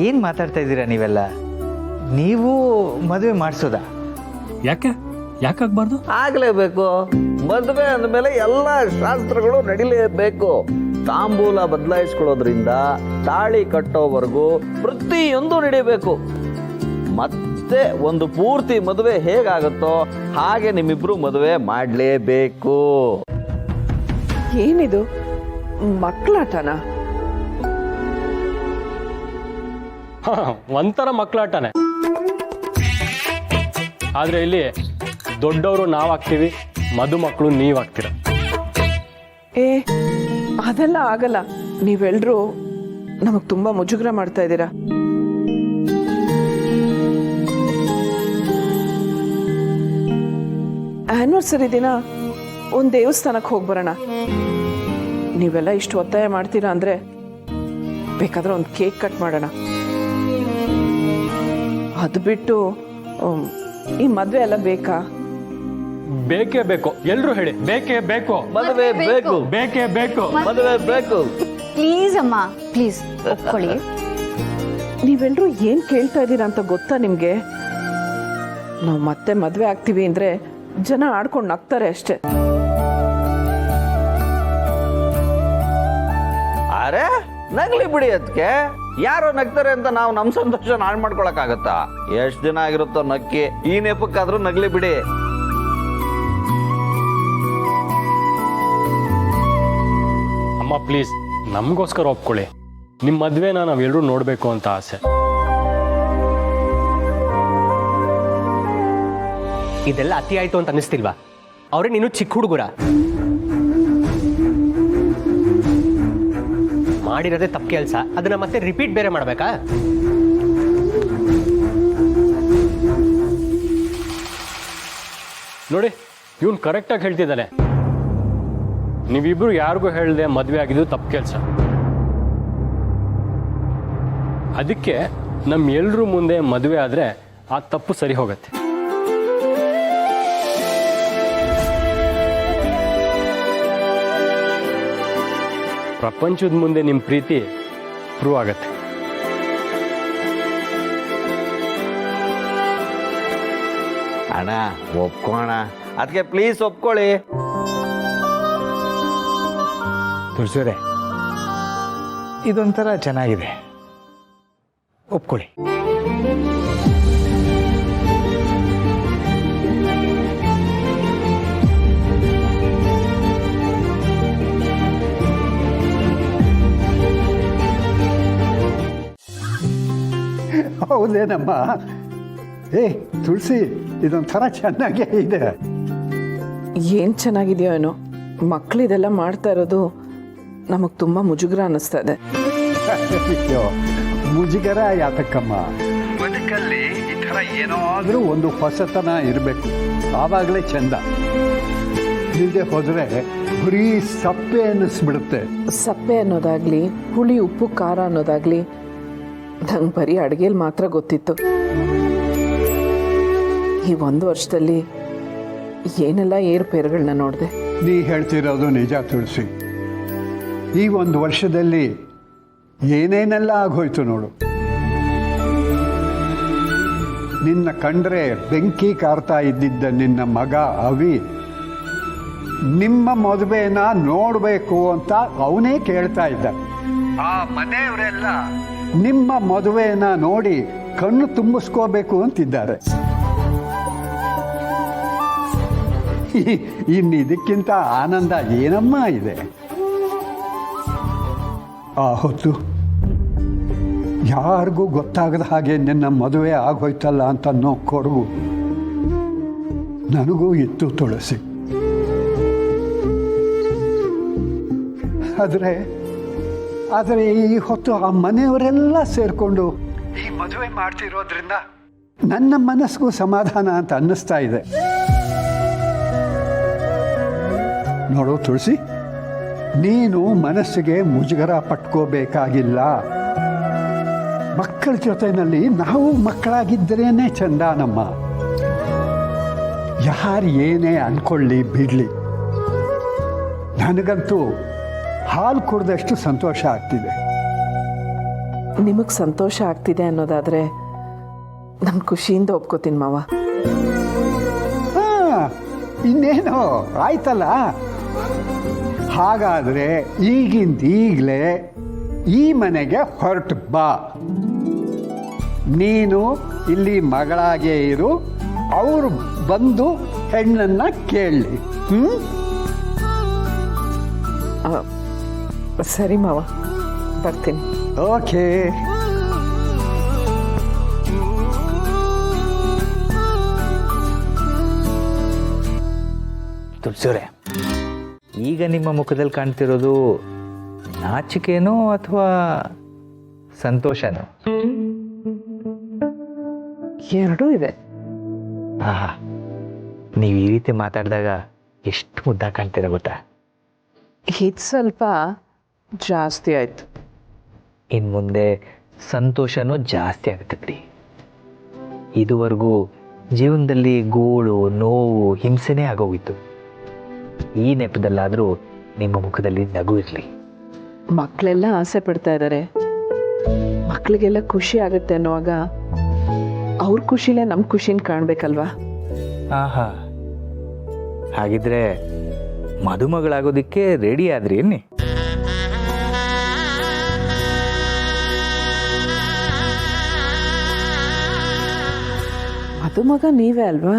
ಏನು ಮಾತಾಡ್ತಾ ಇದ್ದೀರಾ ನೀವೆಲ್ಲ? ನೀವು ಮದುವೆ ಮಾಡಿಸೋದಾ? ಯಾಕಾಗಬಾರ್ದು? ಆಗಲೇಬೇಕು. ಮದುವೆ ಅಂದಮೇಲೆ ಎಲ್ಲ ಶಾಸ್ತ್ರಗಳು ನಡಿಲೇಬೇಕು. ತಾಂಬೂಲ ಬದಲಾಯಿಸ್ಕೊಳ್ಳೋದ್ರಿಂದ ತಾಳಿ ಕಟ್ಟೋವರೆಗೂ ಪ್ರತಿಯೊಂದು ನಡಿಬೇಕು. ಮತ್ತೆ ಒಂದು ಪೂರ್ತಿ ಮದುವೆ ಹೇಗಾಗುತ್ತೋ ಹಾಗೆ ನಿಮ್ಮಿಬ್ರು ಮದುವೆ ಮಾಡಲೇಬೇಕು. ಏನಿದು ಮಕ್ಕಳಾಟನಾ? ಒಂಥರ ಮಕ್ಕಳಾಟನೆ. ಆದ್ರೆ ಇಲ್ಲಿ ದೊಡ್ಡವರು ನಾವಾಗ್ತೀವಿ, ಮದುಮಕ್ಕಳು ನೀವಾಗ್ತೀರ. ಏ ಅದೆಲ್ಲ ಆಗಲ್ಲ. ನೀವೆಲ್ರೂ ನಮಗ್ ತುಂಬಾ ಮುಜುಗರ ಮಾಡ್ತಾ ಇದ್ದೀರಾ. ಆನಿವರ್ಸರಿ ದಿನ ಒಂದ್ ದೇವಸ್ಥಾನಕ್ಕೆ ಹೋಗಿ ಬರೋಣ. ನೀವೆಲ್ಲ ಇಷ್ಟು ಒತ್ತಾಯ ಮಾಡ್ತೀರಾ ಅಂದ್ರೆ ಬೇಕಾದ್ರೆ ಒಂದು ಕೇಕ್ ಕಟ್ ಮಾಡೋಣ. ಅದು ಬಿಟ್ಟು ಈ ಮದ್ವೆ ಎಲ್ಲ ಬೇಕಾ? ಬೇಕೇ ಬೇಕು. ಎಲ್ರು ಹೇಳಿ, ಬೇಕೇ ಬೇಕು. ಮದುವೆ ಬೇಕು, ಬೇಕೇ ಬೇಕು. ಮದುವೆ ಬೇಕು. ಪ್ಲೀಸ್ ಅಮ್ಮ, ಪ್ಲೀಸ್ ಒಪ್ಕೊಳ್ಳಿ. ನೀವೆಲ್ರೂ ಏನ್ ಕೇಳ್ತಾ ಇದ್ದೀರಾ ಅಂತ ಗೊತ್ತಾ ನಿಮ್ಗೆ? ನಾವು ಮತ್ತೆ ಮದ್ವೆ ಆಗ್ತೀವಿ ಅಂದ್ರೆ ಜನ ಆಡ್ಕೊಂಡು ನಗ್ತಾರೆ ಅಷ್ಟೇ. ಅರೆ ನಗ್ಲಿ ಬಿಡಿ. ಅದಕ್ಕೆ ಯಾರೋ ನಗ್ತಾರೆ ಅಂತ ನಾವು ನಮ್ಮ ಸಂತೋಷ ಹಾಳು ಮಾಡ್ಕೊಳಕ್ಕಾಗತ್ತಾ? ಎಷ್ಟು ದಿನ ಆಗಿರುತ್ತೋ ನಕ್ಕಿ. ಈ ನೆಪಕ್ಕಾದ್ರೂ ನಗ್ಲಿ ಬಿಡಿ. ಅಮ್ಮ ಪ್ಲೀಸ್, ನಮಗೋಸ್ಕರ ಒಪ್ಕೊಳ್ಳಿ. ನಿಮ್ಮ ಮದ್ವೆನ ನಾವೆಲ್ಲರೂ ನೋಡ್ಬೇಕು ಅಂತ ಆಸೆ. ಇದೆಲ್ಲ ಅತಿ ಆಯ್ತು ಅಂತ ಅನಿಸ್ತಿಲ್ವಾ? ಅವ್ರೆ ನೀನು ಚಿಕ್ಕ ಹುಡುಗರ, ಮಾಡಿರೋದೇ ತಪ್ಪು ಕೆಲಸ, ಅದನ್ನ ಮತ್ತೆ ರಿಪೀಟ್ ಬೇರೆ ಮಾಡ್ಬೇಕಾ? ನೋಡಿ, ಇವನು ಕರೆಕ್ಟಾಗಿ ಹೇಳ್ತಿದ್ದಾನೆ. ನೀವಿಬ್ರು ಯಾರಿಗೂ ಹೇಳ್ದೆ ಮದುವೆ ಆಗಿದ್ದು ತಪ್ಪು ಕೆಲಸ. ಅದಕ್ಕೆ ನಮ್ಮ ಎಲ್ರೂ ಮುಂದೆ ಮದುವೆ ಆದ್ರೆ ಆ ತಪ್ಪು ಸರಿ ಹೋಗತ್ತೆ. ಪ್ರಪಂಚದ ಮುಂದೆ ನಿಮ್ಮ ಪ್ರೀತಿ ಪ್ರೂವ್ ಆಗತ್ತೆ. ಅಣ್ಣ ಒಪ್ಕೋಣ. ಅದಕ್ಕೆ ಪ್ಲೀಸ್ ಒಪ್ಕೊಳ್ಳಿ. ತುಳಸಿಯವರೇ, ಇದೊಂಥರ ಚೆನ್ನಾಗಿದೆ, ಒಪ್ಕೊಳ್ಳಿ. ಹೌದೇನಮ್ಮ? ಏ ತುಳಸಿ, ಇದೊಂಥರ ಚೆನ್ನಾಗೇ ಇದೆ. ಏನ್ ಚೆನ್ನಾಗಿದೆಯೋ ಏನೋ, ಮಕ್ಳು ಇದೆಲ್ಲ ಮಾಡ್ತಾ ಇರೋದು ನಮಗ್ ತುಂಬಾ ಮುಜುಗರ ಅನ್ನಿಸ್ತಾ ಇದೆ. ಅಯ್ಯೋ, ಮುಜುಗರ ಯಾತಕ್ಕಮ್ಮ? ಬದುಕಲ್ಲಿ ಈ ಥರ ಏನಾದರೂ ಒಂದು ಹೊಸತನ ಇರಬೇಕು, ಆವಾಗಲೇ ಚಂದ. ಇಲ್ಲದೆ ಹೋದ್ರೆ ಬರೀ ಸಪ್ಪೆ ಅನ್ನಿಸ್ಬಿಡುತ್ತೆ. ಸಪ್ಪೆ ಅನ್ನೋದಾಗ್ಲಿ, ಹುಳಿ ಉಪ್ಪು ಖಾರ ಅನ್ನೋದಾಗ್ಲಿ ನಂಗೆ ಬರೀ ಅಡುಗೆಲಿ ಮಾತ್ರ ಗೊತ್ತಿತ್ತು. ಈ 1 ವರ್ಷದಲ್ಲಿ ಏನೆಲ್ಲ ಏರುಪೇರುಗಳನ್ನ ನೋಡಿದೆ. ನೀ ಹೇಳ್ತಿರೋದು ನಿಜ ತುಳಸಿ. ಈ 1 ವರ್ಷದಲ್ಲಿ ಏನೇನೆಲ್ಲ ಆಗೋಯ್ತು ನೋಡು. ನಿನ್ನ ಕಂಡ್ರೆ ಬೆಂಕಿ ಕಾರ್ತಾ ಇದ್ದಿದ್ದ ನಿನ್ನ ಮಗ ಅವಿ ನಿಮ್ಮ ಮದುವೆನ ನೋಡಬೇಕು ಅಂತ ಅವನೇ ಕೇಳ್ತಾ ಇದ್ದ. ಆ ಮನೆಯವರೆಲ್ಲ ನಿಮ್ಮ ಮದುವೆನ ನೋಡಿ ಕಣ್ಣು ತುಂಬಿಸ್ಕೋಬೇಕು ಅಂತಿದ್ದಾರೆ. ಇನ್ನು ಇದಕ್ಕಿಂತ ಆನಂದ ಏನಮ್ಮ ಇದೆ? ಆ ಹೊತ್ತು ಯಾರಿಗೂ ಗೊತ್ತಾಗದ ಹಾಗೆ ನಿನ್ನ ಮದುವೆ ಆಗೋಯ್ತಲ್ಲ ಅಂತ ಅನ್ನೋ ಕೊರಗು ನನಗೂ ಇತ್ತು ತುಳಸಿ. ಆದರೆ ಈ ಹೊತ್ತು ಆ ಮನೆಯವರೆಲ್ಲ ಸೇರಿಕೊಂಡು ಈ ಮದುವೆ ಮಾಡ್ತಿರೋದ್ರಿಂದ ನನ್ನ ಮನಸ್ಸಿಗೂ ಸಮಾಧಾನ ಅಂತ ಅನ್ನಿಸ್ತಾ ಇದೆ. ನೋಡು ತುಳಸಿ, ನೀನು ಮನಸ್ಸಿಗೆ ಮುಜುಗರ ಪಟ್ಕೋಬೇಕಾಗಿಲ್ಲ. ಮಕ್ಕಳ ಜೊತೆನಲ್ಲಿ ನಾವು ಮಕ್ಕಳಾಗಿದ್ದರೇನೆ ಚಂದ ನಮ್ಮ. ಯಾರು ಏನೇ ಅನ್ಕೊಳ್ಳಿ ಬಿಡಲಿ, ನನಗಂತೂ ಹಾಲು ಕುಡ್ದಷ್ಟು ಸಂತೋಷ ಆಗ್ತಿದೆ. ನಿಮಗೆ ಸಂತೋಷ ಆಗ್ತಿದೆ ಅನ್ನೋದಾದರೆ ನಾನು ಖುಷಿಯಿಂದ ಒಪ್ಕೋತೀನಿ ಮಾವ. ಇನ್ನೇನು ಆಯ್ತಲ್ಲ. ಹಾಗಾದರೆ ಈಗಿಂದೀಗಲೇ ಈ ಮನೆಗೆ ಹೊರಟು ಬಾ. ನೀನು ಇಲ್ಲಿ ಮಗಳಾಗೇ ಇರು, ಅವರು ಬಂದು ಹೆಣ್ಣನ್ನು ಕೇಳಲಿ. ಸರಿ ಮಾವ, ಬರ್ತೀನಿ. ಓಕೆ. ತುಳಸಿಯವರೇ, ಈಗ ನಿಮ್ಮ ಮುಖದಲ್ಲಿ ಕಾಣ್ತಿರೋದು ನಾಚಿಕೆನೋ ಅಥವಾ ಸಂತೋಷನೋ? ಎರಡೂ ಇದೆ. ಆಹಾ, ನೀವು ಈ ರೀತಿ ಮಾತಾಡಿದಾಗ ಎಷ್ಟು ಮುದ್ದ ಕಾಣ್ತೀರ ಗೊತ್ತಾ? ಇದು ಸ್ವಲ್ಪ ಜಾಸ್ತಿ ಆಯಿತು. ಇನ್ನು ಮುಂದೆ ಸಂತೋಷನೂ ಜಾಸ್ತಿ ಆಗುತ್ತೆ ಬಿಡಿ. ಇದುವರೆಗೂ ಜೀವನದಲ್ಲಿ ಗೋಳು, ನೋವು, ಹಿಂಸೆನೇ ಆಗೋಗಿತ್ತು. ಈ ನೆಪದಲ್ಲಾದರೂ ನಿಮ್ಮ ಮುಖದಲ್ಲಿ ನಗು ಇರಲಿ. ಮಕ್ಕಳೆಲ್ಲ ಆಸೆ ಪಡ್ತಾ ಇದ್ದಾರೆ, ಮಕ್ಕಳಿಗೆಲ್ಲ ಖುಷಿ ಆಗುತ್ತೆ ಅನ್ನುವಾಗ ಅವ್ರ ಖುಷಿಲೇ ನಮ್ಮ ಖುಷಿನ ಕಾಣಬೇಕಲ್ವಾ? ಆಹಾ, ಹಾಗಿದ್ರೆ ಮದುಮಗಳಾಗೋದಕ್ಕೆ ರೆಡಿ ಆದ್ರಿ ಅನ್ನಿ? ಮದುಮಗ ನೀವೇ ಅಲ್ವಾ?